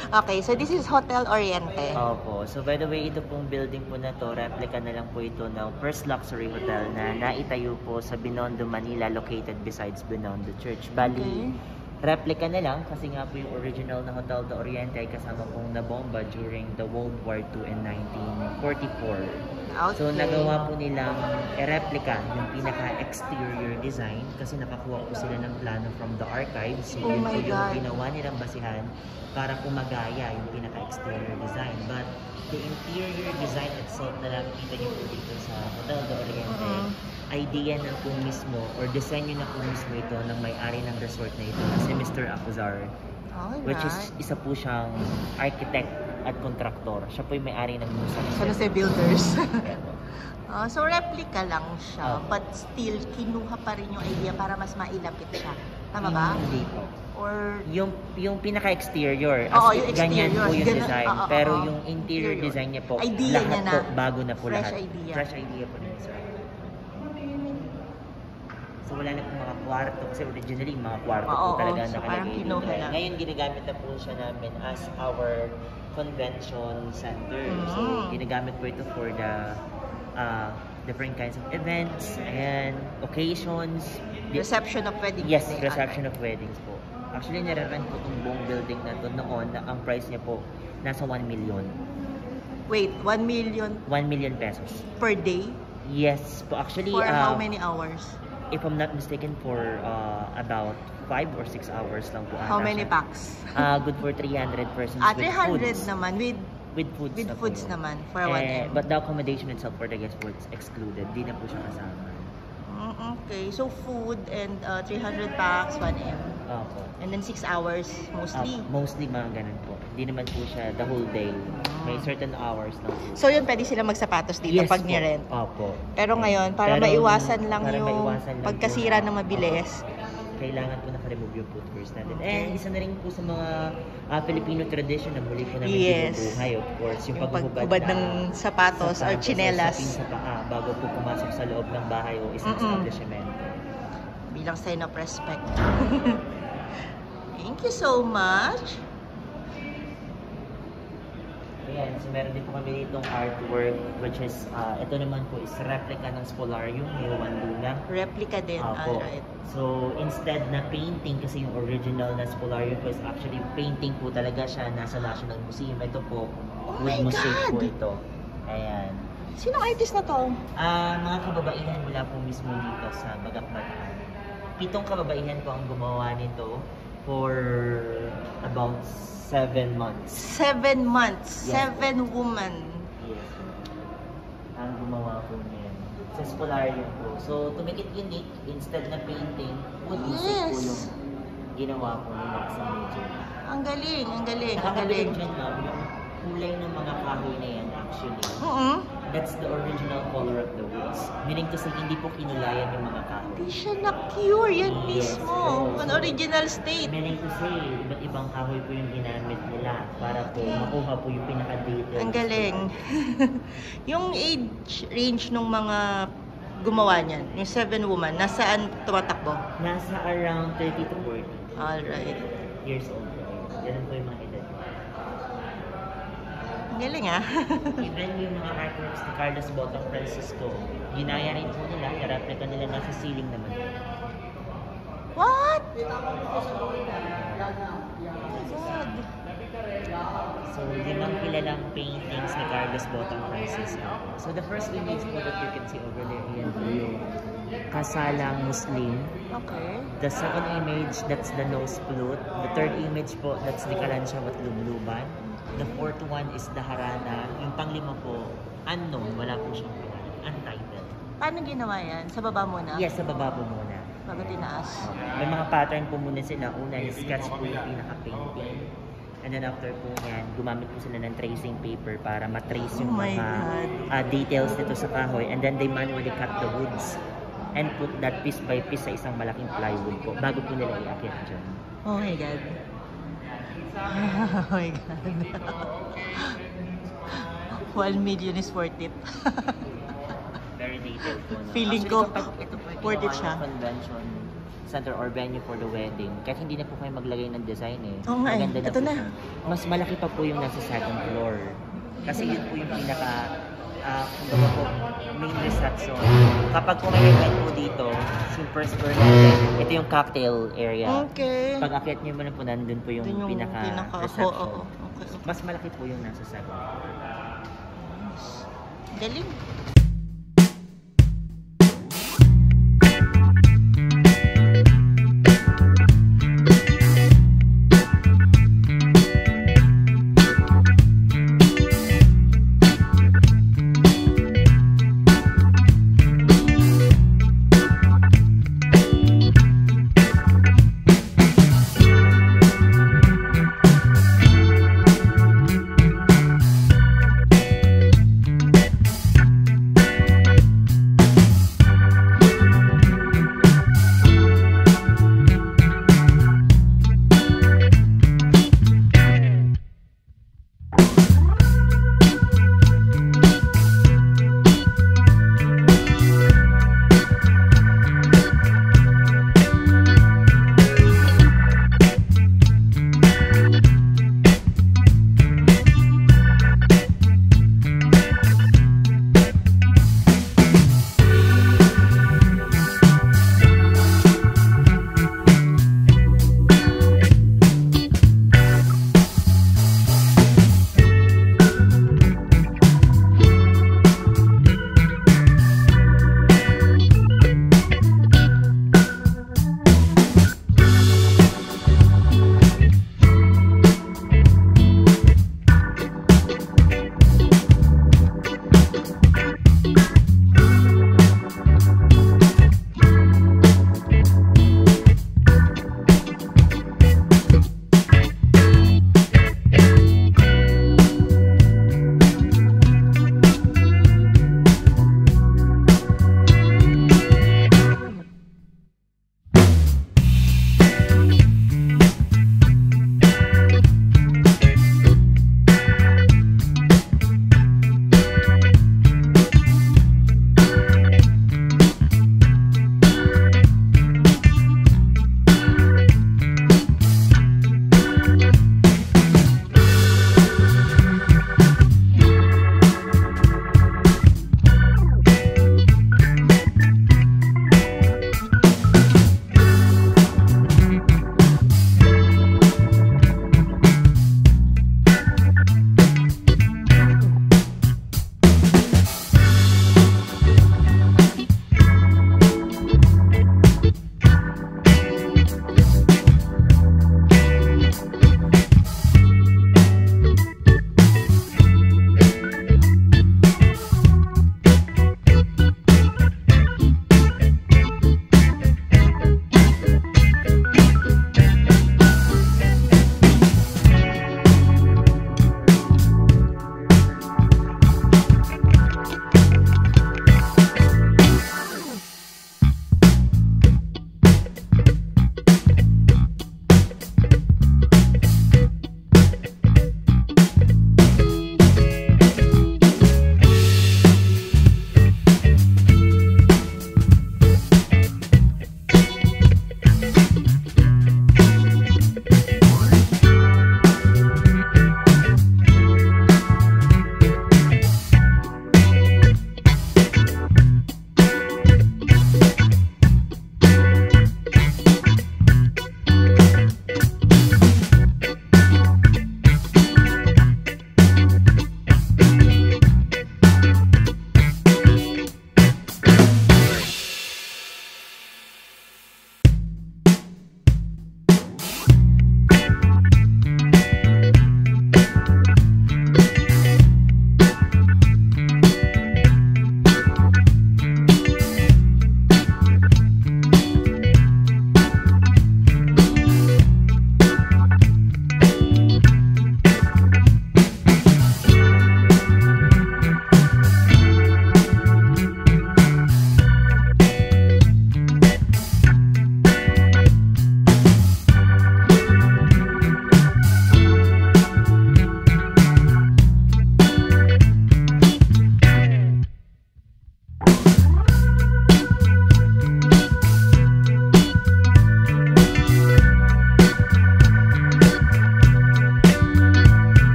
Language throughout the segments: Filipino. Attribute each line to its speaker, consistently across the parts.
Speaker 1: Okay, so this is Hotel Oriente.
Speaker 2: Opo. So by the way, ito pong building po na to, replica na lang po ito ng first luxury hotel na naitayo po sa Binondo, Manila, located besides Binondo Church. Bali, replica na lang kasi nga po yung original na Hotel de Oriente ay kasama pong nabomba during the World War II in 1944.
Speaker 1: Okay.
Speaker 2: So nagawa po nilang replica yung pinaka-exterior design kasi nakakuha po sila ng plano from the archives. So
Speaker 1: Oh
Speaker 2: yun
Speaker 1: my
Speaker 2: po yung
Speaker 1: God.
Speaker 2: ginawa nilang basihan para po magaya yung pinaka-exterior design. But the interior design itself na nakikita niyo po dito sa Hotel de Oriente, idea na po mismo or disenyo na po mismo ito ng may-ari ng resort na ito na si Mr. Acuzar. Which is isa po siyang architect at kontraktor. Siya po yung may-ari ng Musa.
Speaker 1: Sana sa builders. So replica lang siya,
Speaker 2: Opo.
Speaker 1: but still kinuha pa rin yung idea para mas mailapit siya. Tama ba?
Speaker 2: Hindi po.
Speaker 1: Or
Speaker 2: Yung pinaka-exterior,
Speaker 1: Oo,
Speaker 2: as
Speaker 1: yung
Speaker 2: ganyan
Speaker 1: exterior,
Speaker 2: po yung
Speaker 1: ganun,
Speaker 2: design.
Speaker 1: oo,
Speaker 2: Pero
Speaker 1: oo.
Speaker 2: yung interior
Speaker 1: Interior.
Speaker 2: design niya po,
Speaker 1: Idea
Speaker 2: lahat
Speaker 1: niya na.
Speaker 2: po, bago na po
Speaker 1: Fresh
Speaker 2: lahat.
Speaker 1: idea.
Speaker 2: Fresh idea po ni Sir. So wala na pong mga kwarto, kasi originally mga kwarto
Speaker 1: Oo,
Speaker 2: po talaga
Speaker 1: so parang
Speaker 2: nakalagay
Speaker 1: kinuha
Speaker 2: dito.
Speaker 1: lang.
Speaker 2: Ngayon ginagamit na po siya namin as our convention center. So ginagamit po ito for the different kinds of events and occasions.
Speaker 1: reception of wedding.
Speaker 2: Yes,
Speaker 1: day.
Speaker 2: reception of weddings po. Actually, nire-rent po itong buong building na to noon na ang price niya po nasa 1 million.
Speaker 1: Wait, 1 million
Speaker 2: 1 million pesos.
Speaker 1: per day?
Speaker 2: Yes po. Actually,
Speaker 1: For how many hours?
Speaker 2: if I'm not mistaken, for about 5 or 6 hours lang po.
Speaker 1: How
Speaker 2: ata
Speaker 1: many
Speaker 2: siya.
Speaker 1: packs?
Speaker 2: Good for 300 persons with
Speaker 1: 300
Speaker 2: foods.
Speaker 1: naman
Speaker 2: With foods,
Speaker 1: with
Speaker 2: na po
Speaker 1: foods
Speaker 2: yun.
Speaker 1: naman for 1 M.
Speaker 2: But the accommodation itself for the guests was excluded. Di na po siya kasama.
Speaker 1: Okay, so food and 300 packs, 1 M.
Speaker 2: Opo.
Speaker 1: And then 6 hours mostly.
Speaker 2: Mostly mga ganun po. Hindi naman po siya the whole day. May certain hours lang po.
Speaker 1: So yun, pwede sila magsapatos dito pag
Speaker 2: po.
Speaker 1: ni-rent.
Speaker 2: Opo.
Speaker 1: Pero ngayon, para
Speaker 2: Pero,
Speaker 1: maiwasan lang
Speaker 2: para
Speaker 1: yung
Speaker 2: maiwasan lang
Speaker 1: pagkasira
Speaker 2: po,
Speaker 1: na mabilis.
Speaker 2: kailangan po naka-remove yung footwears natin.
Speaker 1: Okay.
Speaker 2: And isa na rin po sa mga Filipino tradition na muli po namin
Speaker 1: Yes.
Speaker 2: binubuhay, of course. Yung
Speaker 1: Paghubad ng sapatos or tsinelas.
Speaker 2: sa paa bago po pumasok sa loob ng bahay o isang establishment.
Speaker 1: Bilang sign of respect. Thank you so much.
Speaker 2: Ayan, so meron din po kami ditong artwork which is, ito naman po is replica ng Spolarium, Juan Luna.
Speaker 1: Replica din,
Speaker 2: Opo.
Speaker 1: alright.
Speaker 2: So, instead na painting, kasi yung original na Spolarium po is actually painting po talaga siya nasa National Museum. Ito po,
Speaker 1: my
Speaker 2: wood mosaic
Speaker 1: God!
Speaker 2: po ito. Ayan.
Speaker 1: Sinong artist na to?
Speaker 2: Mga kababaihan mula po mismo dito sa Bagakbatan. 7 kababaihan po ang gumawa nito for about 7 months.
Speaker 1: 7 months.
Speaker 2: Yes.
Speaker 1: 7 women.
Speaker 2: Yes. Ang gumawa po niyan. Sa Spolarium po. So, to make it unique, instead na painting, wood mosaic po yung ginawa po nila sa medyo.
Speaker 1: Ang galing, ang galing, ang
Speaker 2: Nakakagaling
Speaker 1: galing.
Speaker 2: dyan, ma'am, yung kulay ng mga kahoy na yan actually. That's the original color of the woods. Meaning to say, hindi po kinulayan yung mga kahoy.
Speaker 1: Hindi siya na-cure yan
Speaker 2: Yes,
Speaker 1: mismo.
Speaker 2: oo.
Speaker 1: An original state.
Speaker 2: Meaning to say, iba't ibang kahoy po yung ginamit nila para po makuha po yung pinaka-detail.
Speaker 1: Ang galing. Yung age range ng mga gumawa niyan, yung 7 woman, nasaan tumatakbo?
Speaker 2: Nasa around 30 to 40
Speaker 1: Alright.
Speaker 2: years old. Ganun po yung mga edad.
Speaker 1: Ang galing ah.
Speaker 2: Even yung mga artworks ni Carlos Botang Francisco, ginaya rin po nila, replica nila nasa ceiling naman.
Speaker 1: What? Oh my God.
Speaker 2: So, 5 kilalang paintings ni Carlos Botang Francisco. So, the first image po that you can see over there, yan po yung kasalang Muslim.
Speaker 1: Okay.
Speaker 2: The second image, that's the nose flute. The third image po, that's the Kalansya at Lumluban. The fourth one is the Harana. Yung panglima po, unknown, wala po siyang pangalan. Untitled.
Speaker 1: Paano ginawa yan? Sa baba muna?
Speaker 2: Yes, sa baba po muna.
Speaker 1: Bago tinaas?
Speaker 2: May mga pattern po muna sila. Una, yung sketch po yung pinaka-painting. And then after po yan, gumamit po sila ng tracing paper para matrace yung
Speaker 1: Oh my
Speaker 2: mga details nito sa kahoy. And then they manually cut the woods and put that piece by piece sa isang malaking plywood po bago po nila iakyat dyan.
Speaker 1: Oh my God. Oh my God. 1 million is worth it.
Speaker 2: Very detailed po. No?
Speaker 1: Feeling
Speaker 2: Actually,
Speaker 1: ko,
Speaker 2: ito po yung
Speaker 1: worth it
Speaker 2: ginawa
Speaker 1: siya.
Speaker 2: ng convention center or venue for the wedding, kahit hindi na po kayo maglagay ng design eh.
Speaker 1: Oo nga eh.
Speaker 2: Maganda
Speaker 1: Ito
Speaker 2: po
Speaker 1: na.
Speaker 2: siya. Mas malaki pa po yung nasa second floor. Kasi yun po yung pinaka, kumbaga po, main reception. Kapag po may event po dito, yung first floor natin, ito yung cocktail area.
Speaker 1: Okay.
Speaker 2: Pag akyat nyo mo po, nandun po yung,
Speaker 1: Dun yung
Speaker 2: pinaka-reception.
Speaker 1: oo. Okay.
Speaker 2: Mas malaki po yung nasa second floor.
Speaker 1: Galing.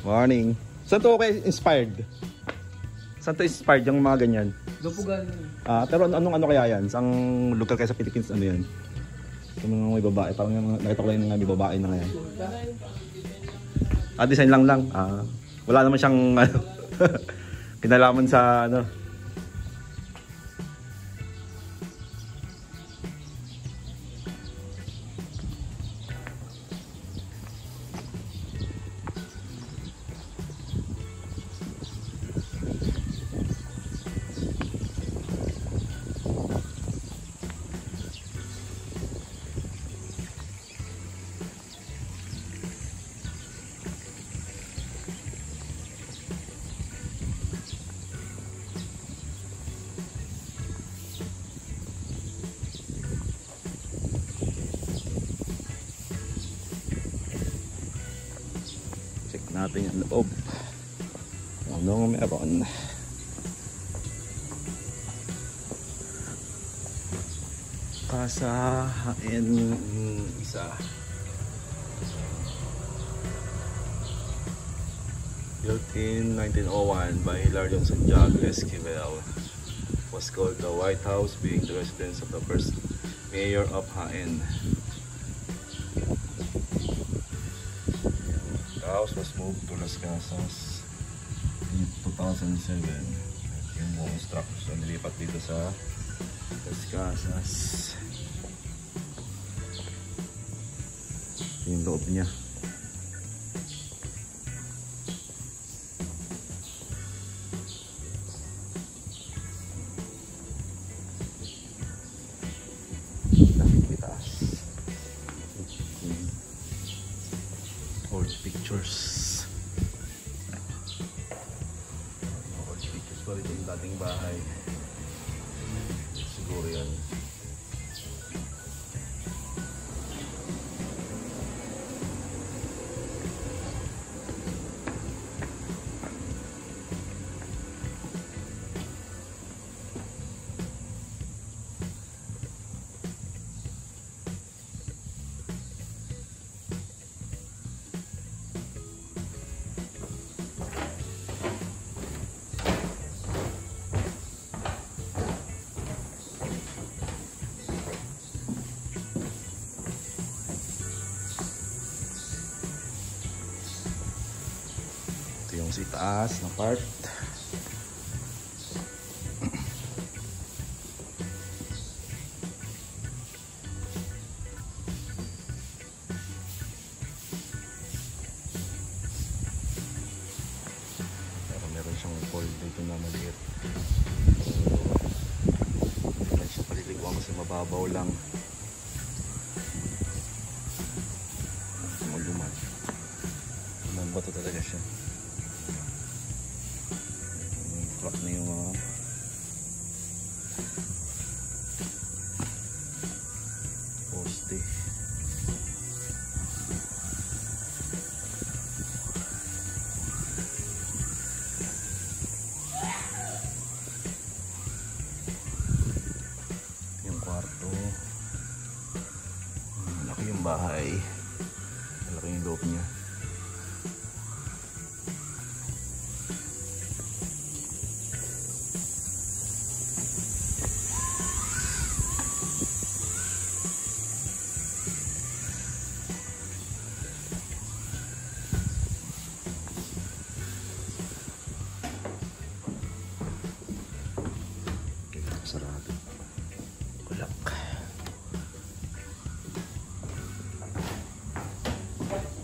Speaker 3: Morning. Saan to okay inspired? Saan to inspired yung mga ganyan?
Speaker 4: Gapugan.
Speaker 3: Pero anong ano kaya yan? Sang lugar kaya sa Philippines ano yan? Yung mga may babae, parang yung nakita ko lang yung may babae na ngayon. Design lang. Wala naman siyang ano, kinalaman sa ano. Check natin yung loob. Anong meron? Kasahain isa. Built in 1901 by Hilarion Santiago Esquivel. Was called the White House, being the residence of the first mayor of Jaén. The house was moved to Las Casas in 2007. Yung buong structure nilipat dito sa Las Casas. Yung loob niya. Old pictures. Old pictures pa rin yung dating bahay. Siguro yan. Yung si taas na part. Pero meron siyang fold dito na maliit. Hindi lang siya paliliguan kasi mababaw lang. Maluman. Bato talaga siya. Crack na yung mga poste. Yung kwarto. Malaki yung bahay. Malaki yung loob niya. Sarado. Kulak.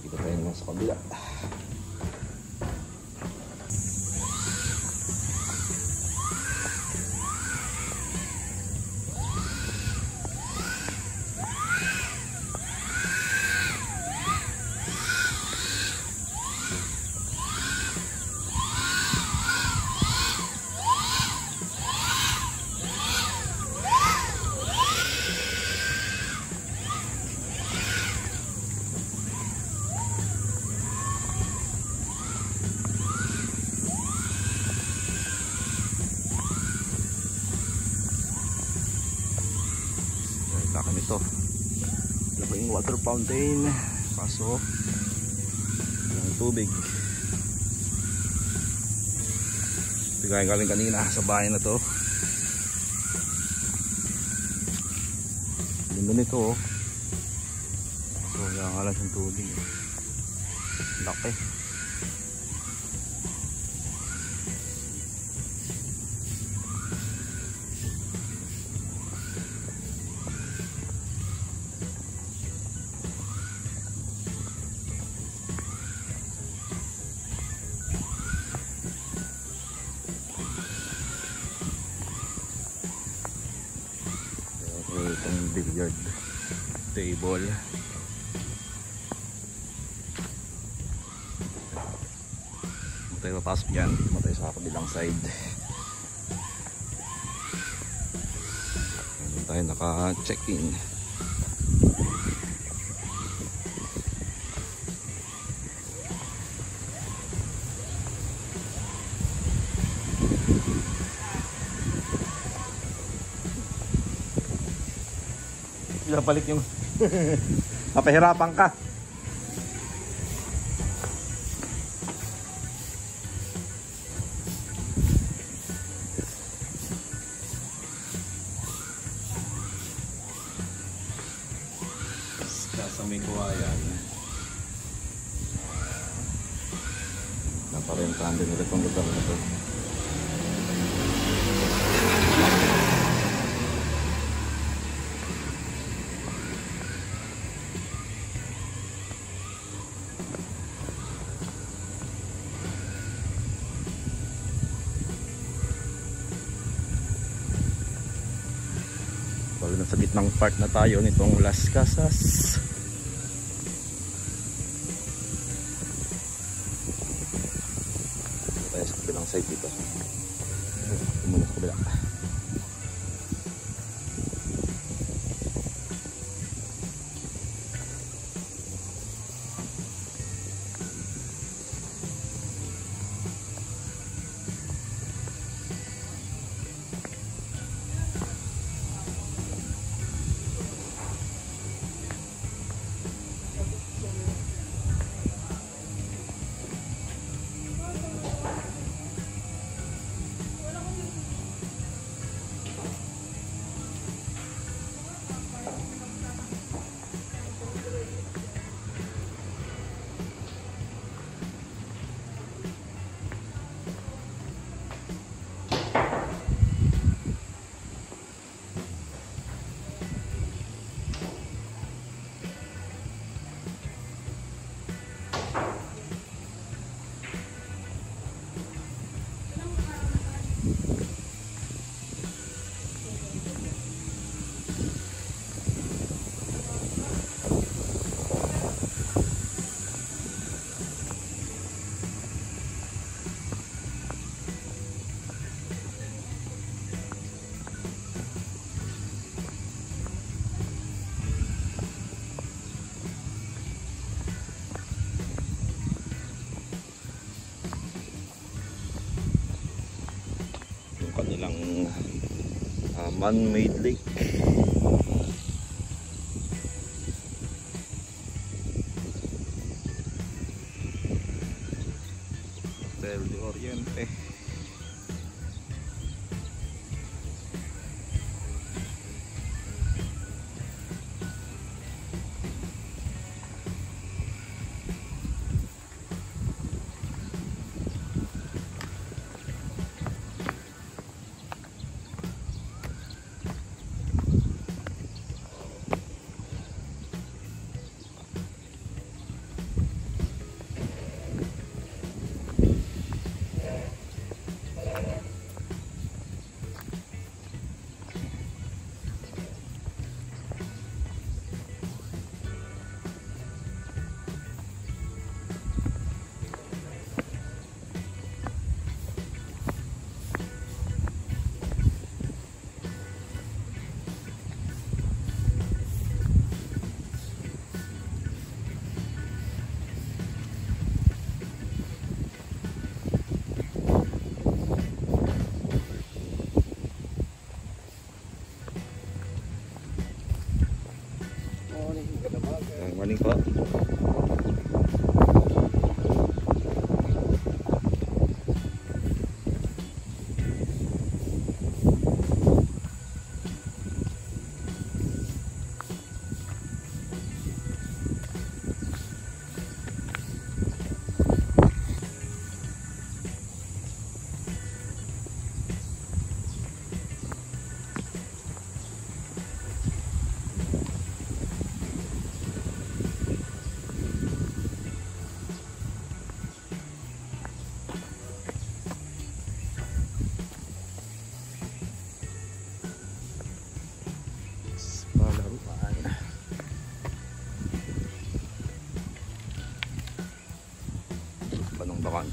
Speaker 3: Dito tayo naman sa kabila. Ito laking water fountain, pasok ng tubig. Bigay galing kanina sa bahay na to. Ganda nito oh. So yan nga lang siyang tubig. Laki. Itong billiard table. Tayo papasok yan. Tayo sa kabilang side. Ayan tayo naka-check-in. Balik yung mapahirapan ka. Sa may kuwayan naparentahan din nila itong lugar na ito. Nasa gitnang part na tayo nitong Las Casas. Tayo sa kabilang side dito. Muna sa kabila. Kanilang man-made lake. Hotel de Oriente.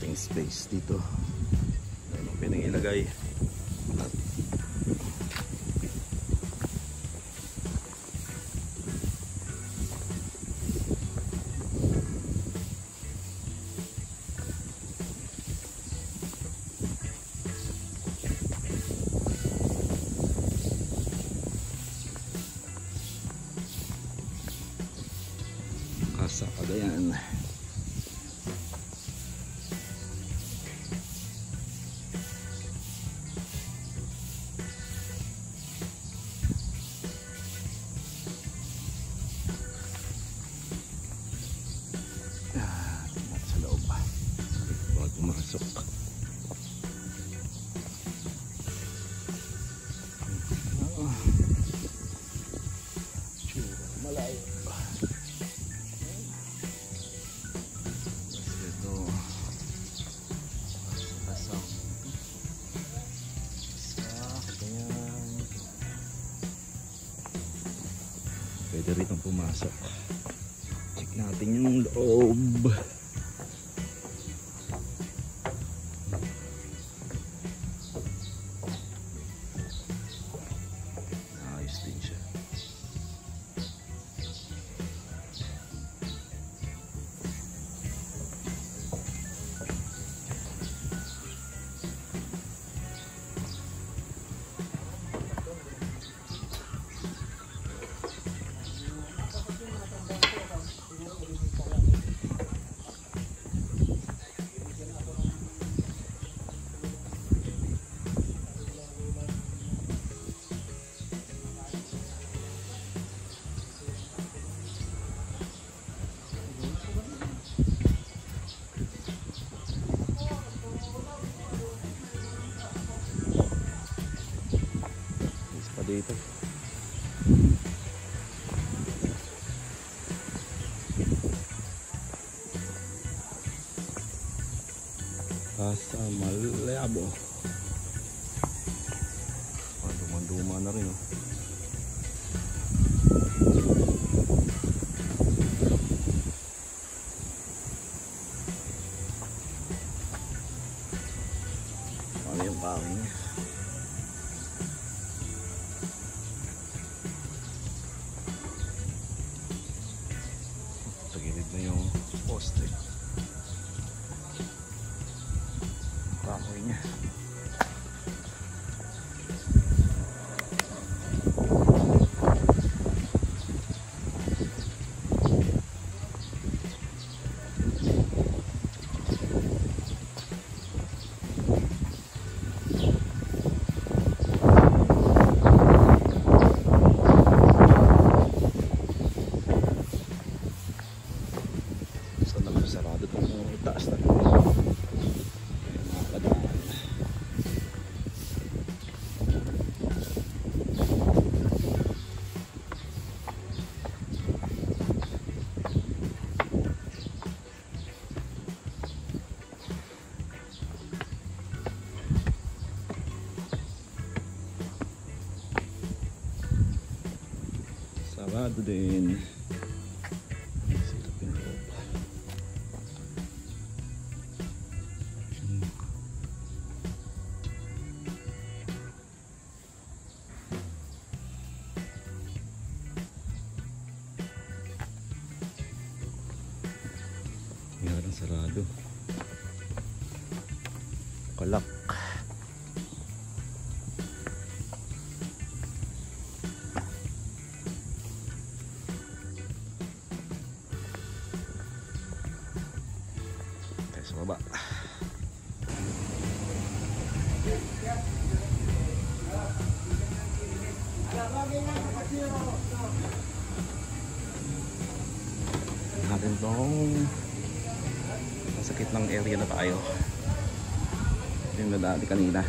Speaker 3: konting space dito. Ano pwedeng ilagay? Kasa Cagayan. Sa loob pa. Bago pumasok. Malayo. Ito. Pasang. Ganyan. Pwede rin pumasok. Check natin yung loob. Ayos din siya. Dito. Casa Malabo. Duma-duma na rin, oh. Ano yung pangin niya? Tagilid na yung poste. Kahoy niya. Sarado itong taas na ito. Ayan, mga padaan. Sarado din. Yan, sarado. Kalak. Tayo sa baba. Natin tong sakit ng area na tayo. Yung nadali kanina.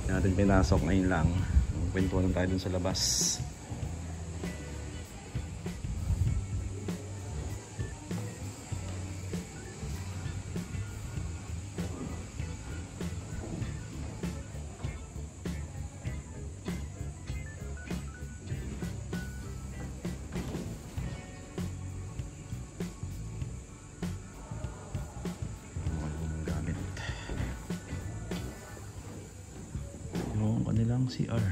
Speaker 3: Natin pinasok ngayon lang. Kwentuhan tayo dun sa labas. yung kanilang CR.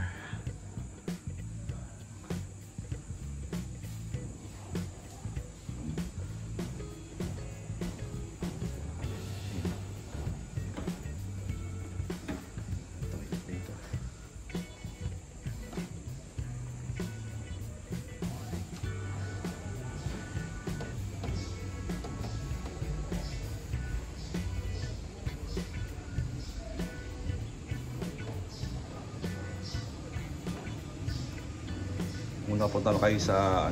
Speaker 3: Muna po tayo kayo sa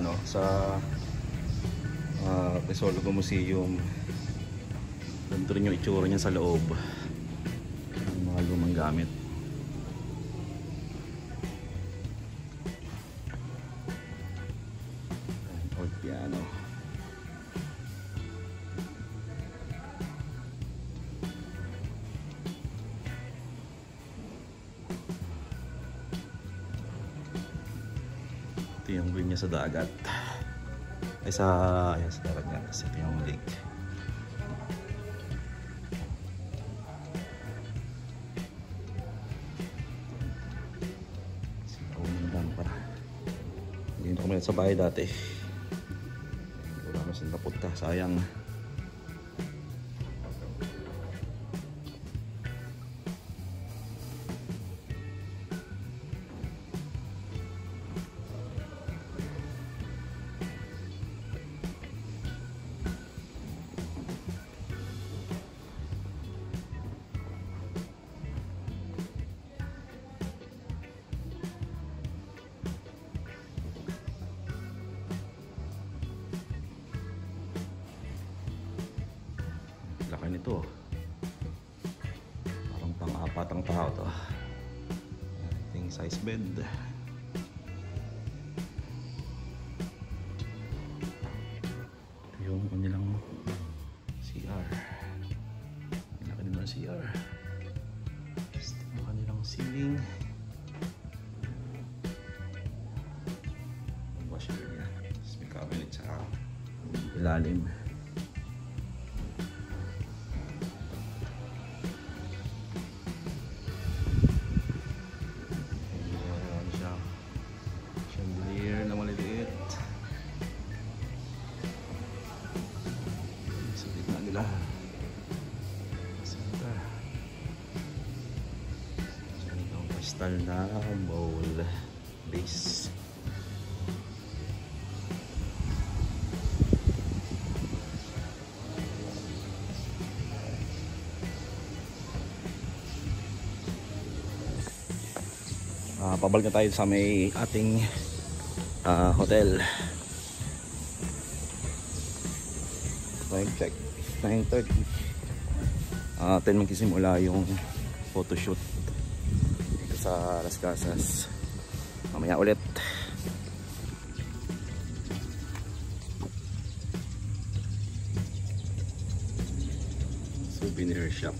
Speaker 3: Crisologo Museum. Ganito rin yung itsura niya sa loob. Yung mga lumang gamit. Old piano. Ito yung view niya sa dagat. Ay sa dagat niya. Kasi ito yung lake. Sinunin lang para. Hindi na kami sa bahay dati. Wala na sila napunta. Sayang. Laki nito. Parang pang-apat ang tao to. King size bed. Ito yung kanilang CR. Laki din ng CR. Ito yung kanilang ceiling. Wash area. Tapos may cabinet sa ilalim. Chandelier na maliliit. Sa gitna nila. Center. Itong crystal na bowl base. Pabalik na tayo sa may ating hotel. Time check 9:30. 10 magsisimula yung photoshoot dito sa Las Casas. Mamaya ulit. Souvenir shop.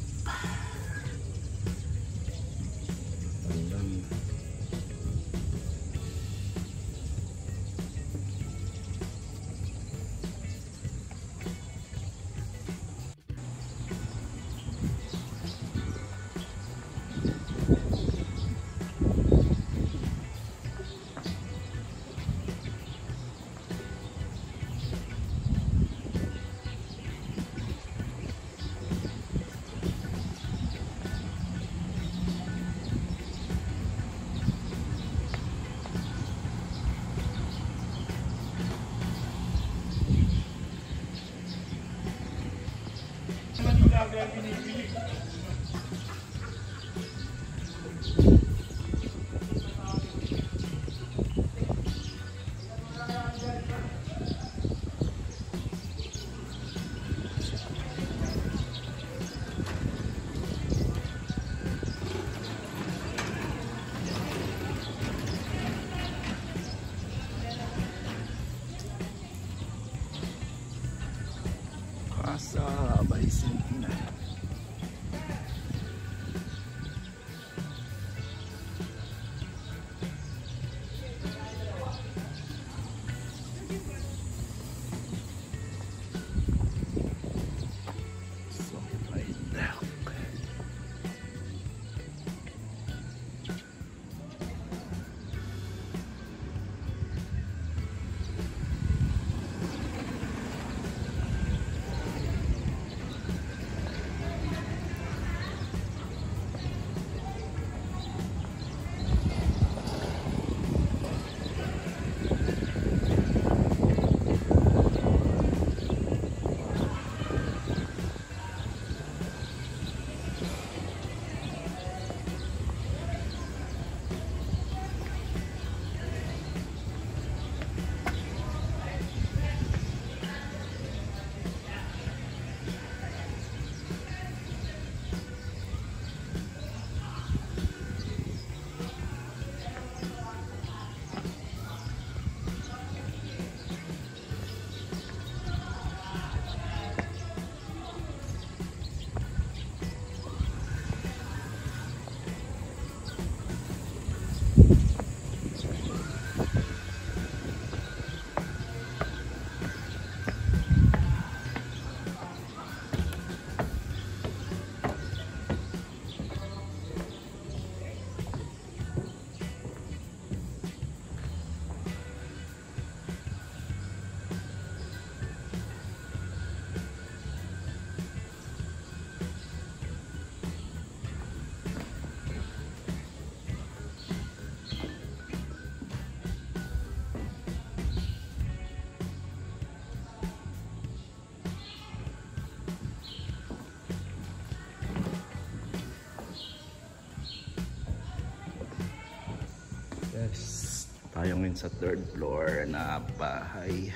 Speaker 3: Yes, tayo ngayon sa 3rd floor na bahay.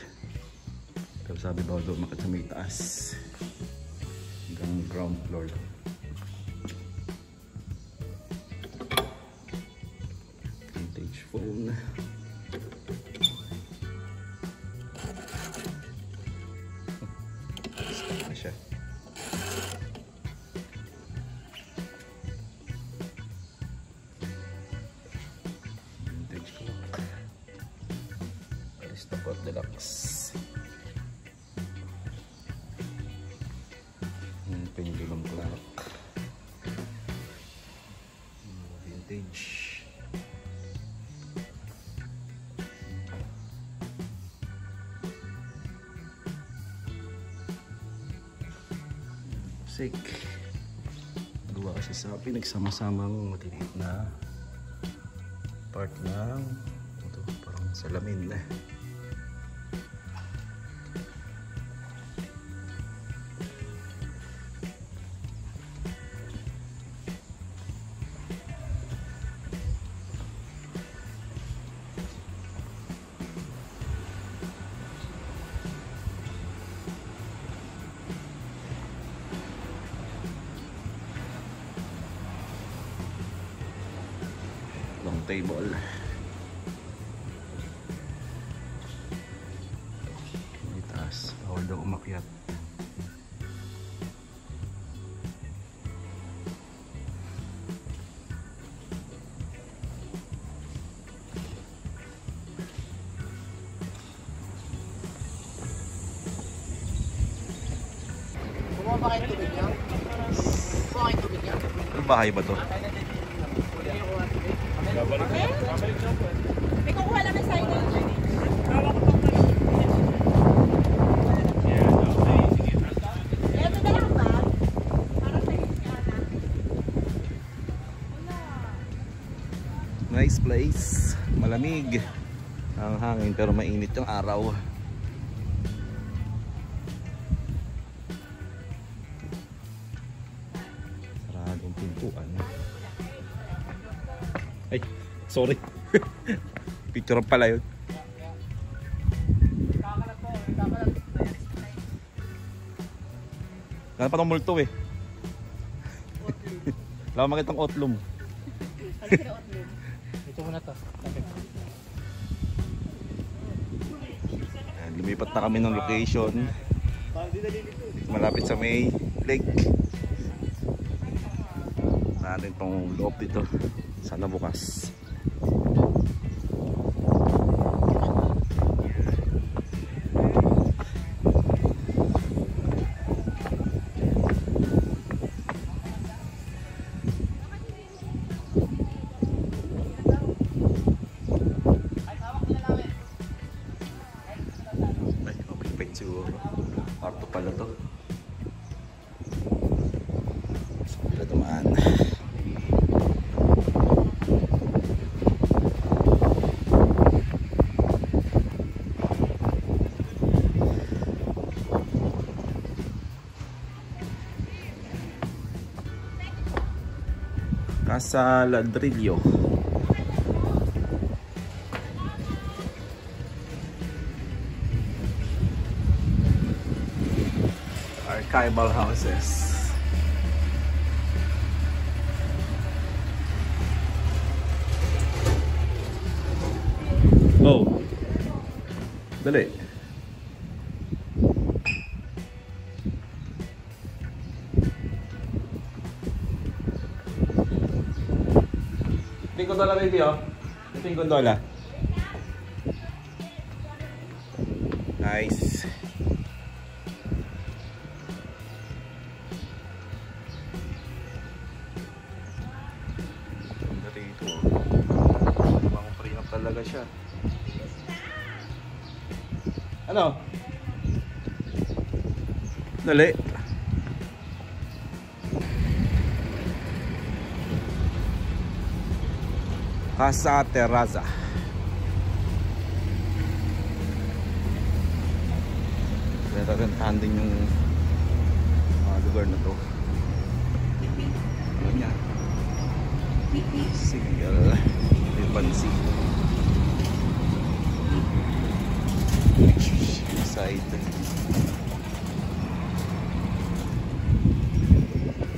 Speaker 3: Pero sabi ba doon makita sa may taas hanggang ground floor. Vintage phone. Stop na siya. Vintage clock. Aristocrat Deluxe. Pendulum clock. Vintage. Sick. Gawa kasi sa pinagsama-samang matiliit na part ng ito, parang salamin na. Long table. May taas. Bawal daw umakyat.
Speaker 4: Bumaba kayo tubig niya? Bumaba kayo tubig niya?
Speaker 3: Ano bahay ba to?
Speaker 4: May kukuha lang ng signage. Ito na lang ba? Para sa hiskana.
Speaker 3: Nice place. Malamig. Ang hangin pero mainit yung araw. Saradong pintuan. Ay, sorry. Picture pala yun. Gano'n pa ng multo eh. Wala ko makitang otlum.
Speaker 4: Ito muna to.
Speaker 3: Ayan, lumipat na kami ng location. Malapit sa may lake. Natin tong loob dito. Sana bukas. Ay, okay pa siguro. Parto pala to. Sila dumaan. Casa Ladrillo. Archival houses. Oh. Dali. Ito yung gondola baby oh. Ito yung gondola. Nice. Ganda rito oh. Bang pre-up talaga siya. Ano? Dali. Casa Terraza. Rerentahan din yung lugar na to. Ano niya? Single Lipansi side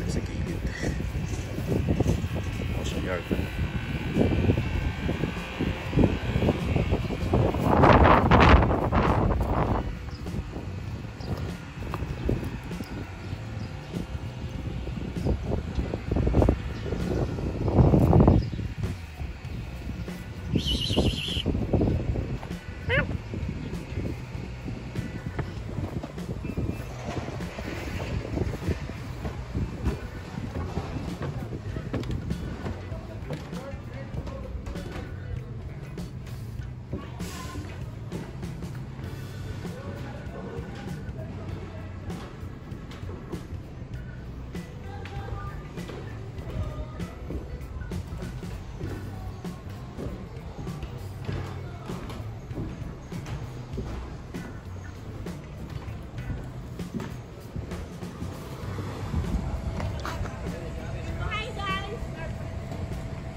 Speaker 3: sa gilid Ocean Garden.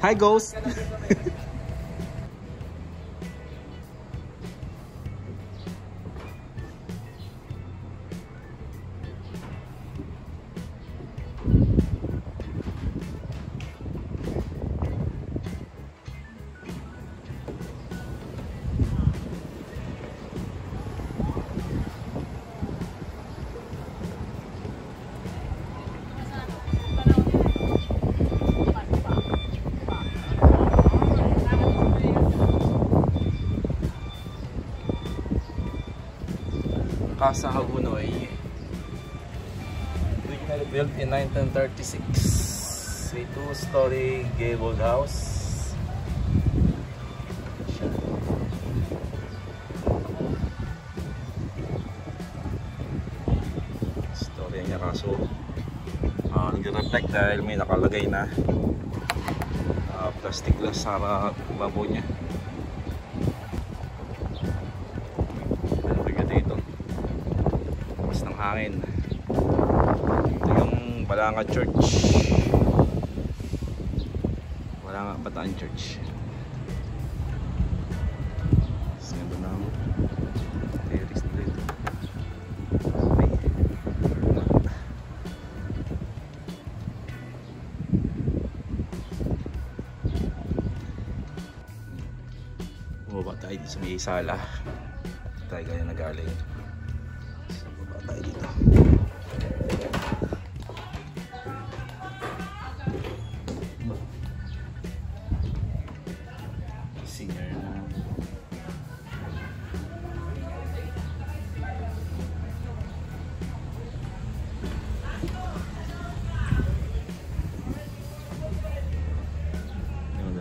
Speaker 3: Hi, Ghost! Casa Hagunoy, originally built in 1936, a two-story gabled house. Story niya kaso nag-reflect dahil may nakalagay na plastic glass sa babaw niya. Hangin. Ito yung Balanga Church. Balanga Bataan Church. Ganda na ako. Terrace dito. Bumaba tayo dito sa may sala. Tayo kaya nagaling. Tayo dito. Senior na.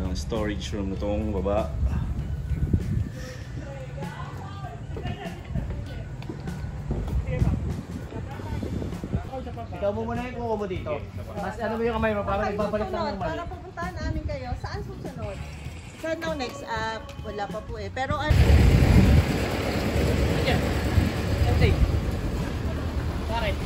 Speaker 3: Yung storage room na itong baba.
Speaker 5: Ikaw mo muna yung kuko mo dito. Mas ano mo yung kamay mo para nagbabalik lang ng mali.
Speaker 4: Para pupuntahan namin kayo. Saan susunod? Saan daw next? Wala pa po eh. Pero ano?
Speaker 5: Ayan. Empty. Bakit?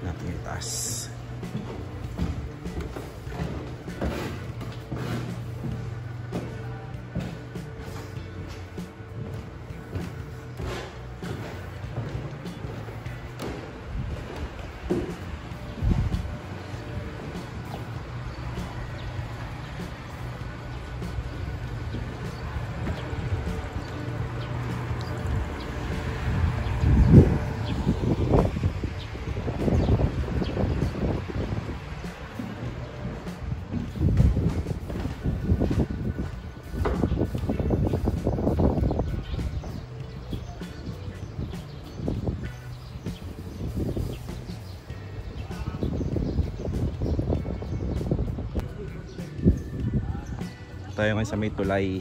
Speaker 3: Natin itaas. Tayo ngayon sa may tulay.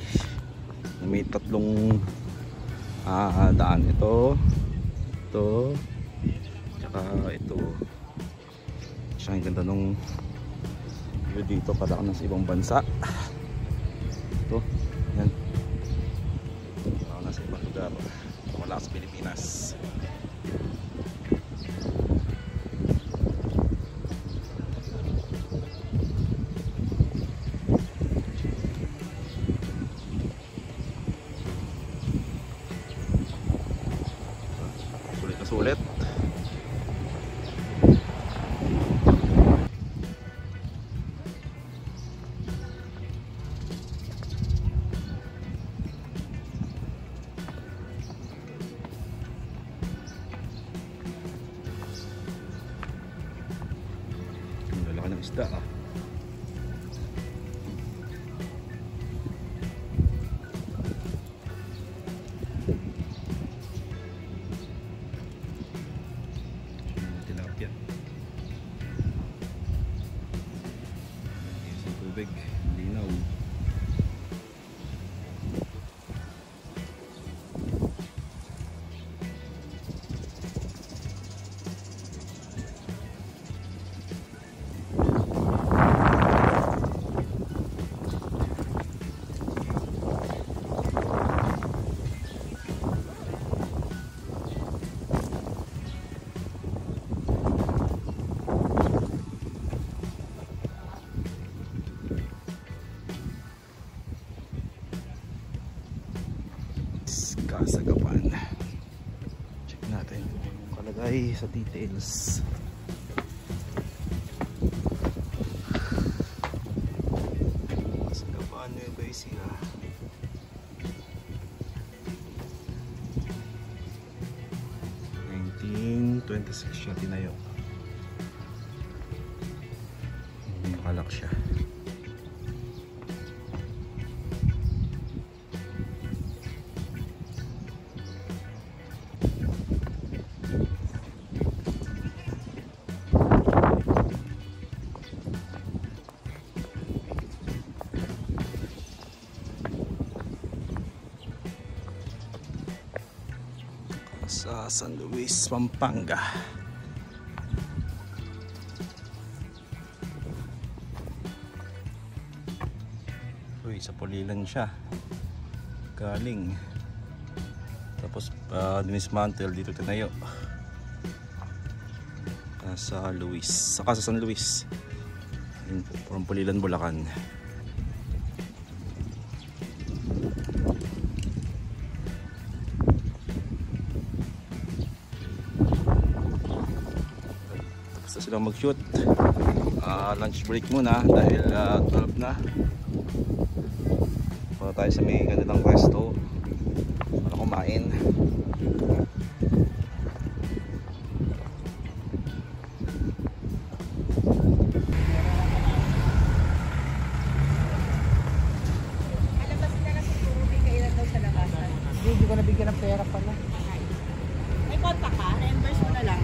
Speaker 3: May tatlong daan. Ito, tsaka ito. Siya ang ganda nung view dito, para ka nasa ibang bansa. Ito, yan. Para ka nasa ibang lugar. Wala sa Pilipinas. Sulit. Ang lalaki ng isda ah. Tubig, linaw. Kasagapan. Check natin kalagay sa details. Kasagapan Nueva Ecija. siya tinayo. Makalak siya. Sa San Luis, Pampanga. Uy, sa Pulilan siya galing, tapos dinismantle dito tinayo sa Luis, saka sa San Luis. Yun po, from Pulilan, Bulacan. Silang mag-shoot. Lunch break muna dahil 12 na. Punta tayo sa may kanilang resto para kumain.
Speaker 4: Alabas na lang siguro, may kailan daw sa labasan.
Speaker 5: Hindi ko nabigyan ng pera pala.
Speaker 4: May contact ka, reimburse mo na lang.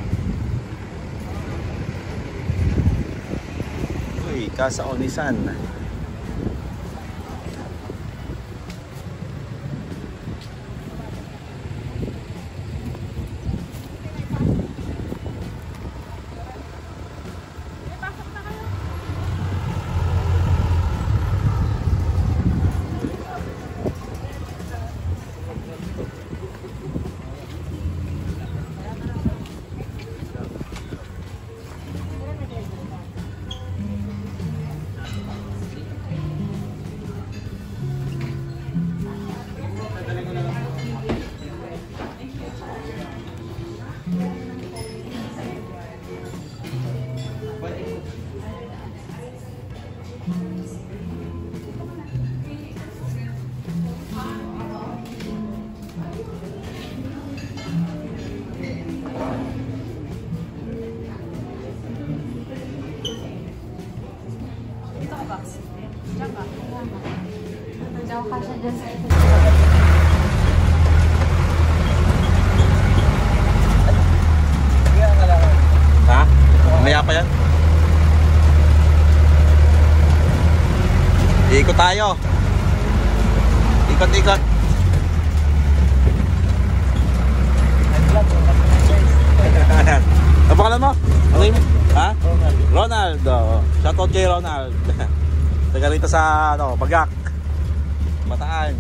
Speaker 3: Casa Onisan. Ha? Mamaya pa yan. Ikot tayo. Ikot-ikot. Ano pangalan mo? Ano yun? Ha? Ronald. Shoutout kay Ronald. Taga rito sa Bagak. Bataan.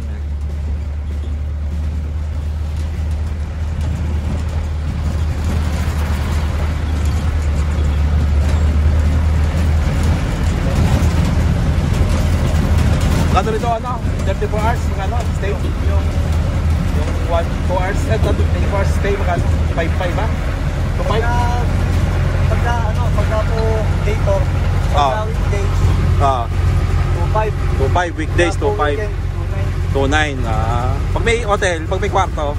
Speaker 3: Kano rito 34 hours magkano stay? Yung 2 hours 24 hours stay magkano? 5.5 ba? 2.5?
Speaker 5: Pagka po dator, pagka weekdays, 2.5.
Speaker 3: 2.5 weekdays, 2.5 2.9 pag may hotel, pag may kwarto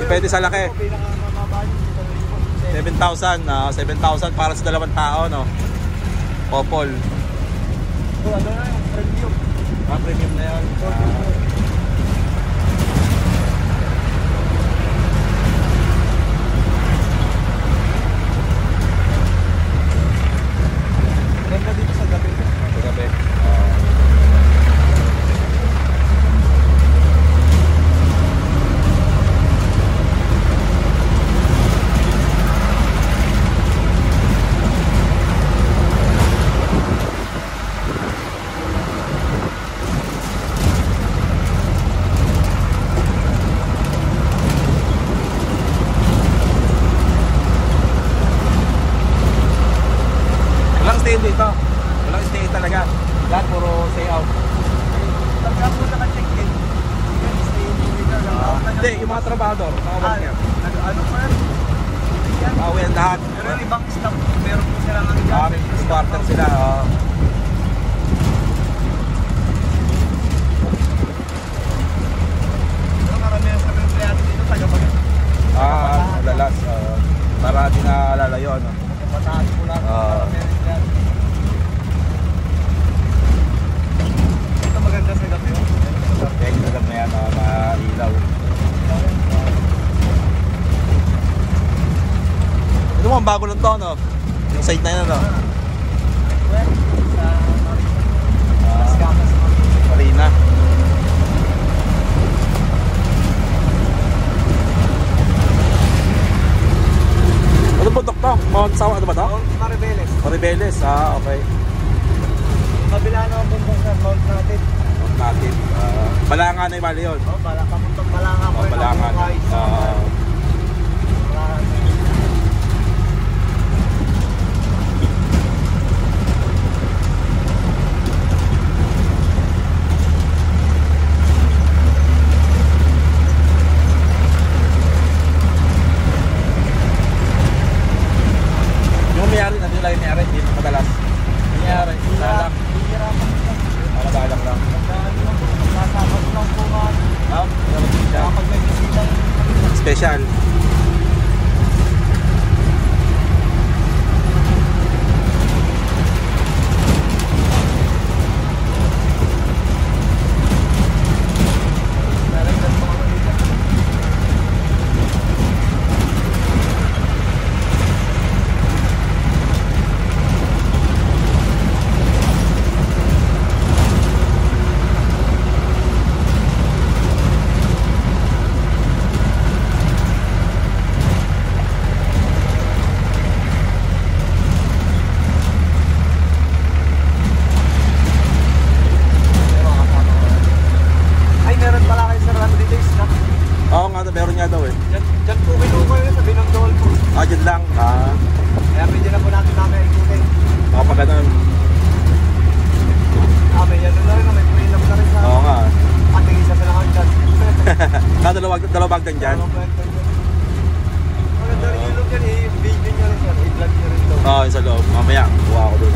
Speaker 3: depende sa laki 7,000 7,000 para sa 2 tao no? Couple
Speaker 5: Premium.
Speaker 3: Premium na yun
Speaker 5: Ganda dito sa gabi.
Speaker 3: sa gabi walang stay dito walang stay talaga lahat puro stay out
Speaker 5: Pagka po naka-check-in, stay dito lang.
Speaker 3: hindi yung mga trabador mga worker
Speaker 5: Ano pa yan?
Speaker 3: well lahat
Speaker 5: Pero yung ibang staff, meron po silang ano
Speaker 3: may starter sila
Speaker 5: Pero karamihan sa mga empleyado dito, taga-Bagat.
Speaker 3: madalas para di na lalayo
Speaker 5: Pataas po lang. Karamihan empleyado. Ito maganda sa gabi.
Speaker 3: kaya ginagat na yan mailaw ito mo ang bago lang to yung site na yun
Speaker 5: Sa
Speaker 3: Marina ano po to? Mount Sawa ano ba to?
Speaker 5: Maribeles.
Speaker 3: Maribeles okay
Speaker 5: Kabila na ang bumbong sa mount natin.
Speaker 3: Mount natin Balangan ay bali yun
Speaker 5: Papuntang Balangan po.
Speaker 3: Balangan yung mayari nandun lang yung mayari hindi madalas yung mayari salang balang lang special meron nga daw eh.
Speaker 5: Diyan po kinuha yun sa Binangdol po.
Speaker 3: Dyan lang.
Speaker 5: Kaya pwede na po natin ikutin.
Speaker 3: Pag ganun.
Speaker 5: May yan na rin, may prenup na rin sa
Speaker 3: Oo nga.
Speaker 5: ating isa sila kang dyan.
Speaker 3: Dalawag din dyan.
Speaker 5: Maganda rin yung look yan, i-video nyo rin sir, i-vlog nyo rin daw.
Speaker 3: Oo, sa loob. Mamaya, kuha ako doon.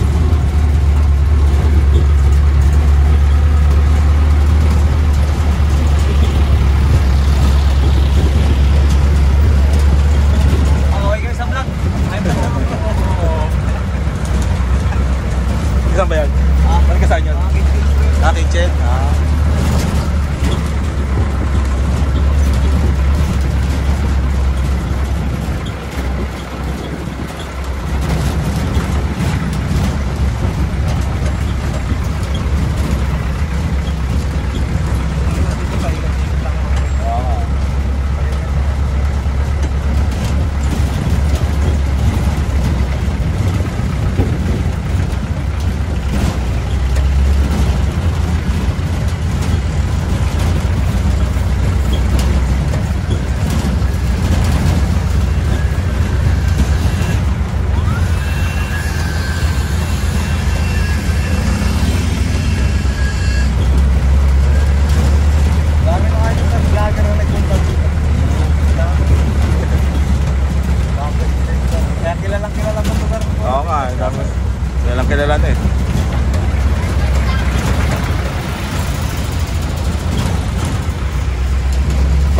Speaker 3: Saan ba yan? Saan ka saan yun? Kitchen.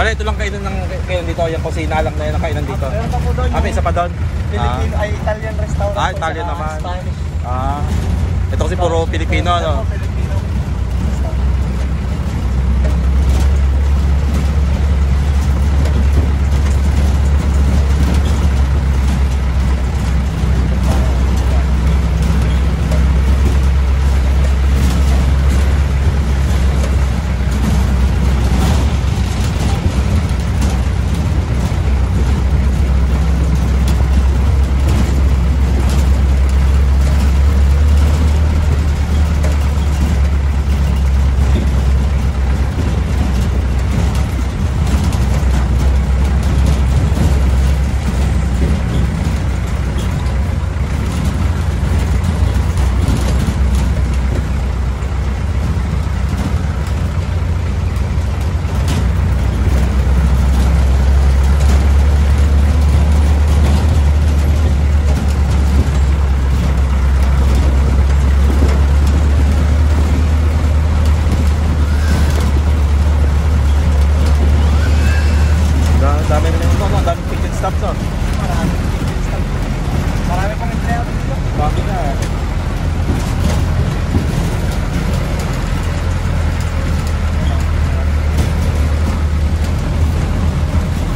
Speaker 3: Bale, ito lang kainan ng kainan dito. Yung kusina lang na yun ang kainan dito.
Speaker 5: Meron pa po doon
Speaker 3: May isa pa doon.
Speaker 5: Filipino, ay Italian restaurant.
Speaker 3: Ah,
Speaker 5: po,
Speaker 3: Italian
Speaker 5: saka
Speaker 3: naman.
Speaker 5: Spanish.
Speaker 3: Ito kasi puro Pilipino, no?
Speaker 5: Filipino.
Speaker 3: Dami na yung daming ticket stops, no?
Speaker 5: Marami pong empleo dito.
Speaker 3: Dami na.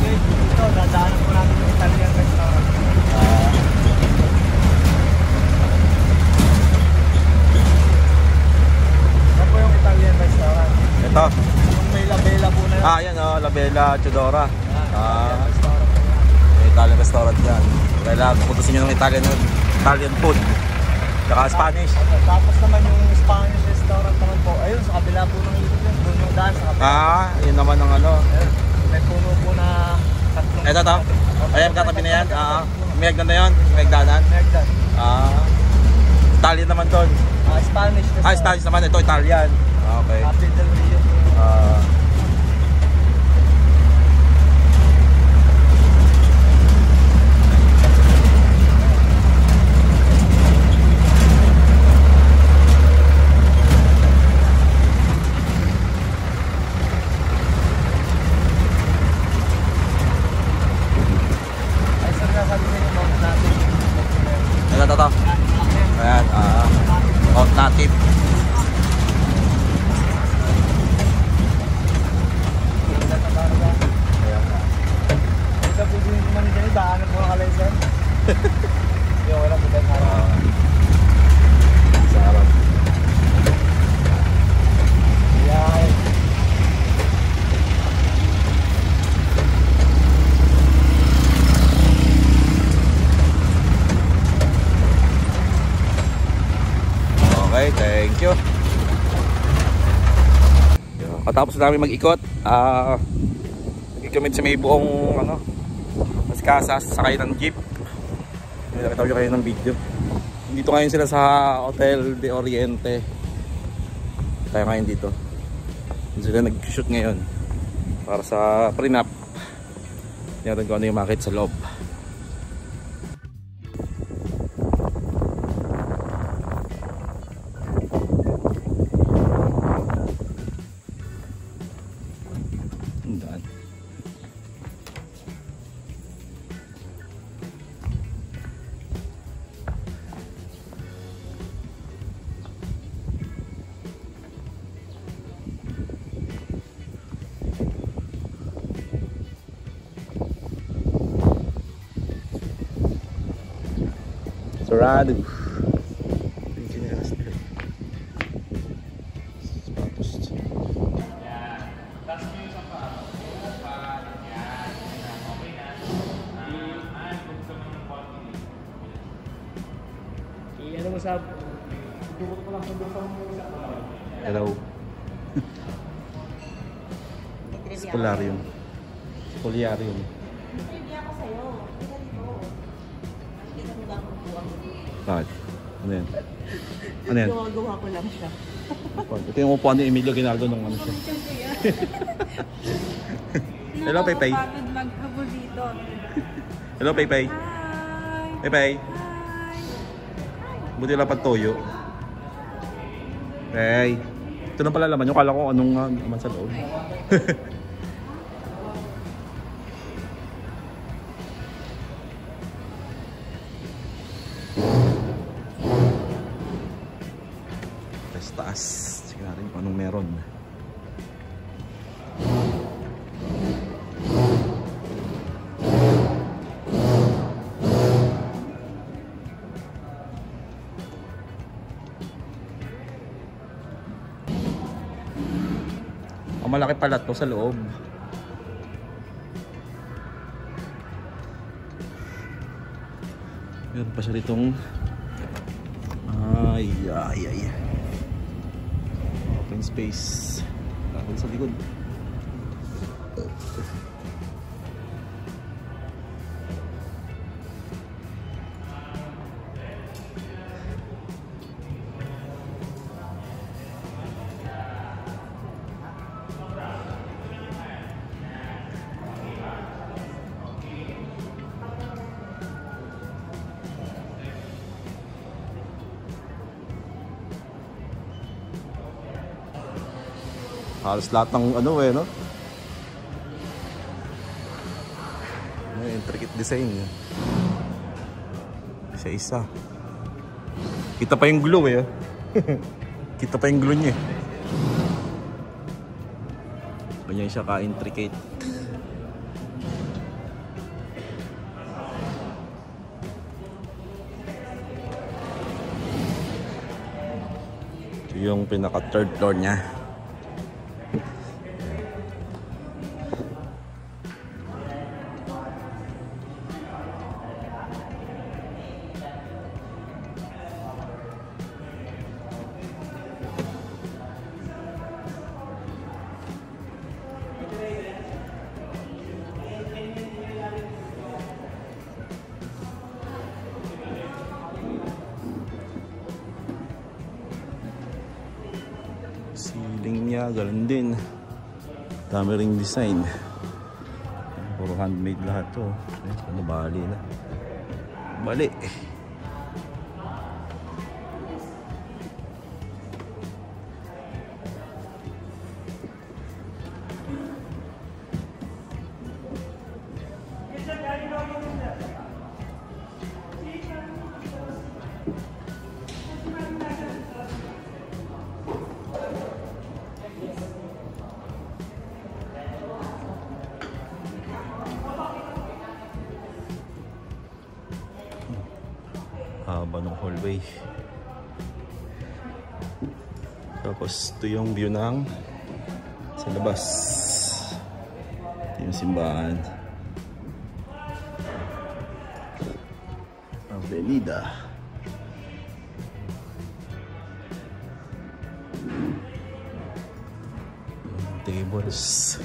Speaker 5: Dito, dadaanan po natin yung Italian restaurant. Yan po yung Italian restaurant.
Speaker 3: Ito.
Speaker 5: Yung may labela po na yun.
Speaker 3: Yan, oh, La Bella Chodora.
Speaker 5: Italian restaurant po yan.
Speaker 3: Italian restaurant yan. Kailangan putusin nyo ng Italian food. Tsaka Spanish.
Speaker 5: Tapos naman yung Spanish restaurant naman po. Ayun, sa kabila po ng ilog yun. Doon yung daan sa kabila.
Speaker 3: Yun naman ang ano.
Speaker 5: Ayun, may puno po na tatlong.
Speaker 3: Ito to. Ayan, katabi na yan. May hagdan na yun. May hagdanan.
Speaker 5: Merdan.
Speaker 3: Italian naman doon.
Speaker 5: Spanish restaurant.
Speaker 3: Spanish naman. Ito Italian. Okay.
Speaker 5: Happy Del Rio. Ay, sir, nasabi sa inyo mga natin.
Speaker 3: Ito to. Ayan. Native.
Speaker 5: Ito po din naman dyan, daanan po ng kalaysan. Yung wala po dyan.
Speaker 3: Sarap.
Speaker 5: Yan.
Speaker 3: Okay, thank you. Katapos namin mag-ikot, nag-commit sa may buong mas kasas, sakay ng jeep. Nakita ko kayo ng video. Dito ngayon sila sa Hotel de Oriente. Tayo ngayon dito. Dito sila nag-shoot ngayon para sa prenup. Tingnan ko ano yung market sa loob. Daan. Sarado. Yung chinelas nila. Sapatos.
Speaker 5: Ano mo sa... Dukot ko lang sa doon sa
Speaker 3: Hello. Polarium. Polarium.
Speaker 4: Hindi ako sa'yo. Kita dito. Kita mo lang ang buwang.
Speaker 3: Bakit? Ano yan? Ano yan?
Speaker 4: Gawa-gawa ko lang siya.
Speaker 3: Ito yung upuan ni Emilio Ginaldo nung ano siya. Hello, Pepe.
Speaker 6: Nakakapagod maghabol dito.
Speaker 3: Hello, Pepe.
Speaker 6: Hi!
Speaker 3: Pepe. Buti lang pagtoyo. Hey. Ito na pala laman yung kala ko anong naman sa loob. malaki pala to sa loob. Meron pa siya ditong ay open space. Tapos sa likod. Halos lahat ng ano no? May intricate design. Isa-isa. Kita pa yung glue Kita pa yung glue niya. Ganyan siya ka-intricate. Ito yung pinaka third floor niya. Ceiling niya, galing din. Dami ring design. Puro handmade lahat to. Ano, bali na. Bali. Haba ng hallway. Tapos ito yung view ng sa labas. Ito yung simbahan. Avenida. Tables.